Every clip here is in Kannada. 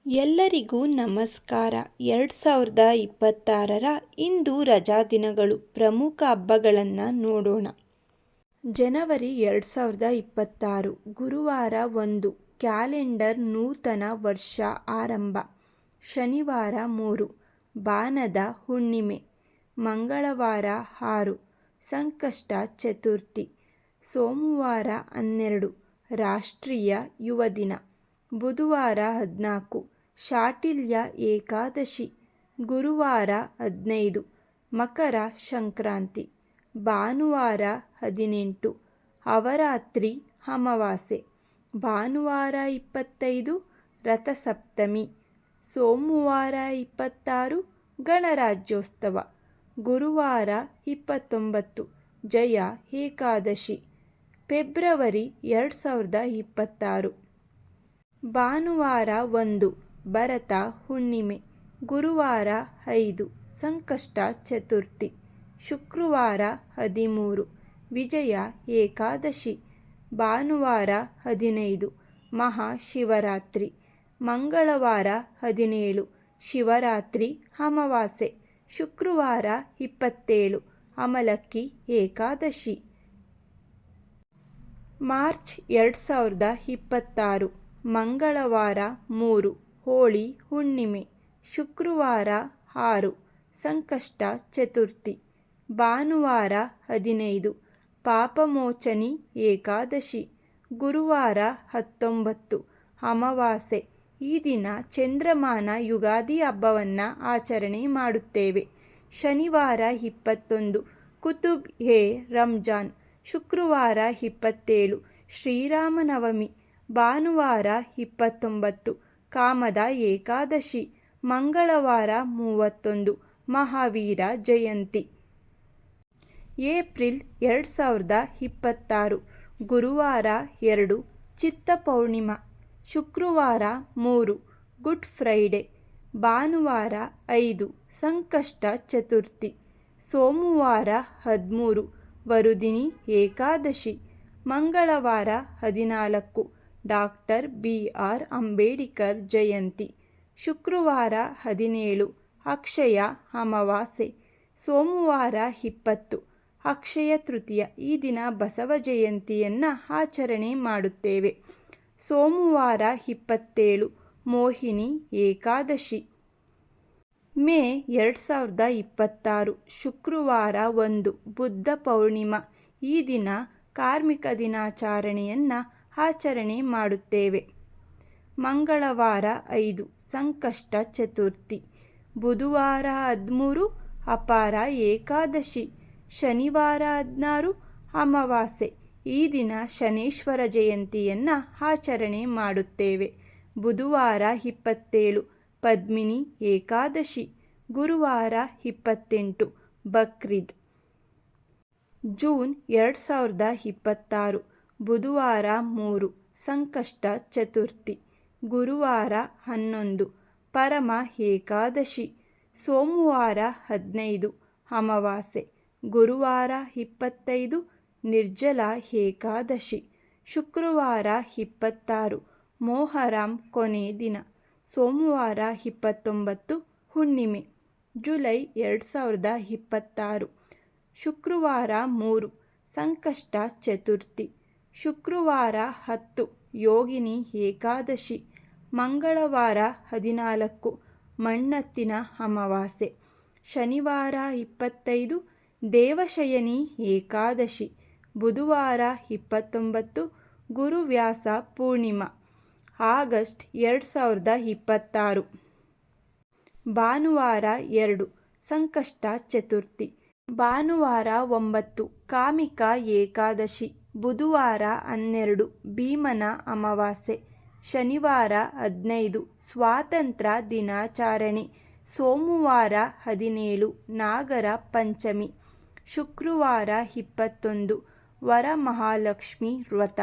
ಎಲ್ಲರಿಗೂ ನಮಸ್ಕಾರ. 2026 ಇಂದು ರಜಾ ದಿನಗಳು. ಪ್ರಮುಖ ಹಬ್ಬಗಳನ್ನು ನೋಡೋಣ. ಜನವರಿ 2026 ಗುರುವಾರ 1 ಕ್ಯಾಲೆಂಡರ್ ನೂತನ ವರ್ಷ ಆರಂಭ. ಶನಿವಾರ 3 ಬಾನದ ಹುಣ್ಣಿಮೆ. ಮಂಗಳವಾರ 6 ಸಂಕಷ್ಟ ಚತುರ್ಥಿ. ಸೋಮವಾರ 12 ರಾಷ್ಟ್ರೀಯ ಯುವ ದಿನ. ಬುಧವಾರ 14 ಶಾಟಿಲ್ಯ ಏಕಾದಶಿ. ಗುರುವಾರ 15 ಮಕರ ಸಂಕ್ರಾಂತಿ. ಭಾನುವಾರ 18 ಅವರಾತ್ರಿ ಅಮಾವಾಸ್ಯೆ. ಭಾನುವಾರ 25 ರಥಸಪ್ತಮಿ. ಸೋಮವಾರ 26 ಗಣರಾಜ್ಯೋತ್ಸವ. ಗುರುವಾರ 29 ಜಯ ಏಕಾದಶಿ. ಫೆಬ್ರವರಿ 2026 ಭಾನುವಾರ 1 ಭರತ ಹುಣ್ಣಿಮೆ. ಗುರುವಾರ 5 ಸಂಕಷ್ಟ ಚತುರ್ಥಿ. ಶುಕ್ರವಾರ 13 ವಿಜಯ ಏಕಾದಶಿ. ಭಾನುವಾರ 15 ಮಹಾಶಿವರಾತ್ರಿ. ಮಂಗಳವಾರ 17 ಶಿವರಾತ್ರಿ ಅಮಾವಾಸ್ಯೆ. ಶುಕ್ರವಾರ 27 ಅಮಲಕ್ಕಿ ಏಕಾದಶಿ. ಮಾರ್ಚ್ 2026 ಮಂಗಳವಾರ 3 ಹೋಳಿ ಹುಣ್ಣಿಮೆ. ಶುಕ್ರವಾರ 6 ಸಂಕಷ್ಟ ಚತುರ್ಥಿ. ಭಾನುವಾರ 15 ಪಾಪಮೋಚನಿ ಏಕಾದಶಿ. ಗುರುವಾರ 19 ಅಮಾವಾಸ್ಯೆ. ಈ ದಿನ ಚಂದ್ರಮಾನ ಯುಗಾದಿ ಹಬ್ಬವನ್ನು ಆಚರಣೆ ಮಾಡುತ್ತೇವೆ. ಶನಿವಾರ 21 ಕುತುಬ್ ಎ ರಂಜಾನ್. ಶುಕ್ರವಾರ 27 ಶ್ರೀರಾಮನವಮಿ. ಭಾನುವಾರ 29 ಕಾಮದ ಏಕಾದಶಿ. ಮಂಗಳವಾರ 31 ಮಹಾವೀರ ಜಯಂತಿ. ಏಪ್ರಿಲ್ 2026 ಗುರುವಾರ 2 ಚಿತ್ತ ಪೌರ್ಣಿಮಾ. ಶುಕ್ರವಾರ 3 ಗುಡ್ ಫ್ರೈಡೆ. ಭಾನುವಾರ 5 ಸಂಕಷ್ಟ ಚತುರ್ಥಿ. ಸೋಮವಾರ 13 ವರುದಿನಿ ಏಕಾದಶಿ. ಮಂಗಳವಾರ 14 ಡಾಕ್ಟರ್ ಬಿ.ಆರ್. ಅಂಬೇಡ್ಕರ್ ಜಯಂತಿ. ಶುಕ್ರವಾರ 17 ಅಕ್ಷಯ ಅಮಾವಾಸ್ಯೆ. ಸೋಮವಾರ 20 ಅಕ್ಷಯ ತೃತೀಯ. ಈ ದಿನ ಬಸವ ಜಯಂತಿಯನ್ನು ಆಚರಣೆ ಮಾಡುತ್ತೇವೆ. ಸೋಮವಾರ 27 ಮೋಹಿನಿ ಏಕಾದಶಿ. ಮೇ 2026 ಶುಕ್ರವಾರ 1 ಬುದ್ಧ ಪೌರ್ಣಿಮಾ. ಈ ದಿನ ಕಾರ್ಮಿಕ ದಿನಾಚರಣೆಯನ್ನು ಆಚರಣೆ ಮಾಡುತ್ತೇವೆ. ಮಂಗಳವಾರ 5 ಸಂಕಷ್ಟ ಚತುರ್ಥಿ. ಬುಧವಾರ 13 ಅಪಾರ ಏಕಾದಶಿ. ಶನಿವಾರ 16 ಅಮಾವಾಸ್ಯೆ. ಈ ದಿನ ಶನೇಶ್ವರ ಜಯಂತಿಯನ್ನು ಆಚರಣೆ ಮಾಡುತ್ತೇವೆ. ಬುಧವಾರ 27 ಪದ್ಮಿನಿ ಏಕಾದಶಿ. ಗುರುವಾರ 28 ಬಕ್ರೀದ್. ಜೂನ್ 2026 ಬುಧವಾರ 3 ಸಂಕಷ್ಟ ಚತುರ್ಥಿ. ಗುರುವಾರ 11 ಪರಮ ಏಕಾದಶಿ. ಸೋಮವಾರ 15 ಅಮಾವಾಸ್ಯೆ. ಗುರುವಾರ 25 ನಿರ್ಜಲ ಏಕಾದಶಿ. ಶುಕ್ರವಾರ 26 ಮೊಹರಂ ಕೊನೆ ದಿನ. ಸೋಮವಾರ 29 ಹುಣ್ಣಿಮೆ. ಜುಲೈ 2026 ಶುಕ್ರವಾರ 3 ಸಂಕಷ್ಟ ಚತುರ್ಥಿ. ಶುಕ್ರವಾರ 10 ಯೋಗಿನಿ ಏಕಾದಶಿ. ಮಂಗಳವಾರ 14 ಮಣ್ಣತ್ತಿನ ಅಮಾವಾಸ್ಯೆ. ಶನಿವಾರ 25 ದೇವಶಯನಿ ಏಕಾದಶಿ. ಬುಧವಾರ 29 ಗುರುವ್ಯಾಸ ಪೂರ್ಣಿಮಾ. ಆಗಸ್ಟ್ 2026 ಭಾನುವಾರ 2 ಸಂಕಷ್ಟ ಚತುರ್ಥಿ. ಭಾನುವಾರ 9 ಕಾಮಿಕ ಏಕಾದಶಿ. ಬುಧವಾರ 12 ಭೀಮನ ಅಮಾವಾಸ್ಯೆ. ಶನಿವಾರ 15 ಸ್ವಾತಂತ್ರ್ಯ ದಿನಾಚರಣೆ. ಸೋಮವಾರ 17 ನಾಗರ ಪಂಚಮಿ. ಶುಕ್ರವಾರ 21 ವರಮಹಾಲಕ್ಷ್ಮಿ ವ್ರತ.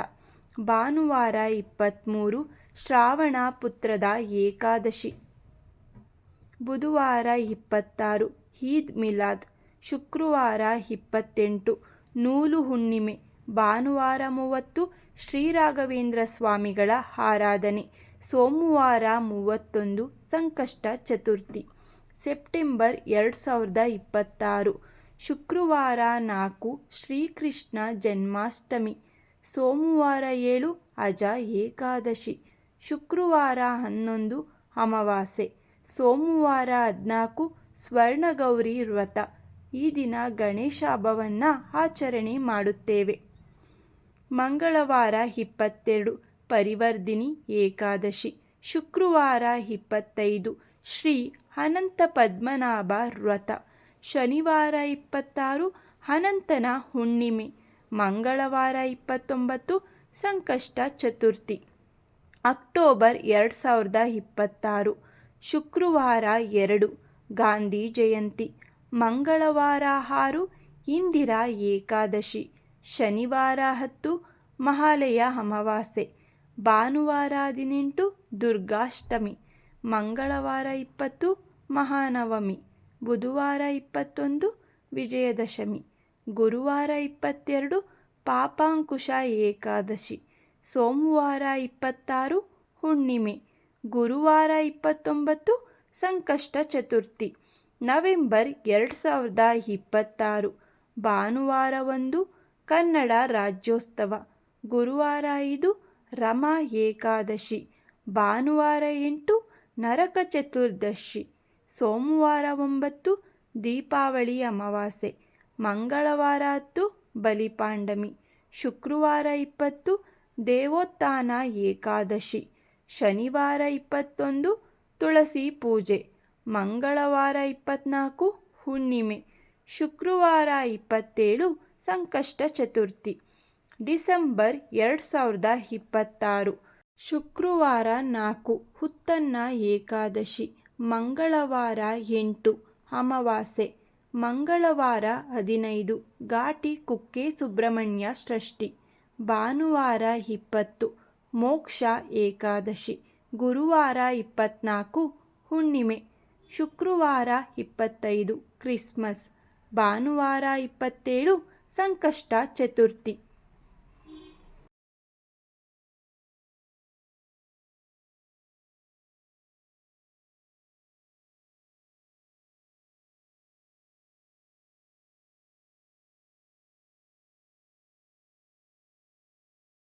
ಭಾನುವಾರ 23 ಶ್ರಾವಣ ಪುತ್ರದ ಏಕಾದಶಿ. ಬುಧವಾರ 26 ಈದ್ ಮಿಲಾದ್. ಶುಕ್ರವಾರ 28 ನೂಲು ಹುಣ್ಣಿಮೆ. ಭಾನುವಾರ 30 ಶ್ರೀ ರಾಘವೇಂದ್ರ ಸ್ವಾಮಿಗಳ ಆರಾಧನೆ. ಸೋಮವಾರ 31 ಸಂಕಷ್ಟ ಚತುರ್ಥಿ. ಸೆಪ್ಟೆಂಬರ್ 2026 ಶುಕ್ರವಾರ 4 ಶ್ರೀಕೃಷ್ಣ ಜನ್ಮಾಷ್ಟಮಿ. ಸೋಮವಾರ 7 ಅಜ ಏಕಾದಶಿ. ಶುಕ್ರವಾರ 11 ಅಮಾವಾಸ್ಯೆ. ಸೋಮವಾರ 14 ಸ್ವರ್ಣಗೌರಿ ವ್ರತ. ಈ ದಿನ ಗಣೇಶ ಹಬ್ಬವನ್ನು ಆಚರಣೆ ಮಾಡುತ್ತೇವೆ. ಮಂಗಳವಾರ 22 ಪರಿವರ್ಧಿನಿ ಏಕಾದಶಿ. ಶುಕ್ರವಾರ 25 ಶ್ರೀ ಅನಂತ ಪದ್ಮನಾಭ ವ್ರತ. ಶನಿವಾರ 26 ಅನಂತನ ಹುಣ್ಣಿಮೆ. ಮಂಗಳವಾರ 29 ಸಂಕಷ್ಟ ಚತುರ್ಥಿ. ಅಕ್ಟೋಬರ್ 2026 ಶುಕ್ರವಾರ 2 ಗಾಂಧಿ ಜಯಂತಿ. ಮಂಗಳವಾರ 6 ಇಂದಿರಾ ಏಕಾದಶಿ. ಶನಿವಾರ 10 ಮಹಾಲಯ ಅಮಾವಾಸ್ಯೆ. ಭಾನುವಾರ 18 ದುರ್ಗಾಷ್ಟಮಿ. ಮಂಗಳವಾರ 20 ಮಹಾನವಮಿ. ಬುಧವಾರ 21 ವಿಜಯದಶಮಿ. ಗುರುವಾರ 22 ಪಾಪಾಂಕುಶ ಏಕಾದಶಿ. ಸೋಮವಾರ 26 ಹುಣ್ಣಿಮೆ. ಗುರುವಾರ 29 ಸಂಕಷ್ಟ ಚತುರ್ಥಿ. ನವೆಂಬರ್ 2026 ಭಾನುವಾರ 1 ಕನ್ನಡ ರಾಜ್ಯೋತ್ಸವ. ಗುರುವಾರ 5 ರಮಾ ಏಕಾದಶಿ. ಭಾನುವಾರ 8 ನರಕ ಚತುರ್ದಶಿ. ಸೋಮವಾರ 9 ದೀಪಾವಳಿ ಅಮಾವಾಸ್ಯೆ. ಮಂಗಳವಾರ 10 ಬಲಿಪಾಂಡಮಿ. ಶುಕ್ರವಾರ 20 ದೇವೋತ್ಥಾನ ಏಕಾದಶಿ. ಶನಿವಾರ 21 ತುಳಸಿ ಪೂಜೆ. ಮಂಗಳವಾರ 24 ಹುಣ್ಣಿಮೆ. ಶುಕ್ರವಾರ 27 ಸಂಕಷ್ಟ ಚತುರ್ಥಿ. ಡಿಸೆಂಬರ್ 2026 ಶುಕ್ರವಾರ 4 ಹುತ್ತನ್ನ ಏಕಾದಶಿ. ಮಂಗಳವಾರ 8 ಅಮಾವಾಸ್ಯೆ. ಮಂಗಳವಾರ 15 ಘಾಟಿ ಕುಕ್ಕೆ ಸುಬ್ರಹ್ಮಣ್ಯ ಷಷ್ಠಿ. ಭಾನುವಾರ 20 ಮೋಕ್ಷ ಏಕಾದಶಿ. ಗುರುವಾರ 24 ಹುಣ್ಣಿಮೆ. ಶುಕ್ರವಾರ 25 ಕ್ರಿಸ್ಮಸ್. ಭಾನುವಾರ 27 ಸಂಕಷ್ಟ ಚತುರ್ಥಿ.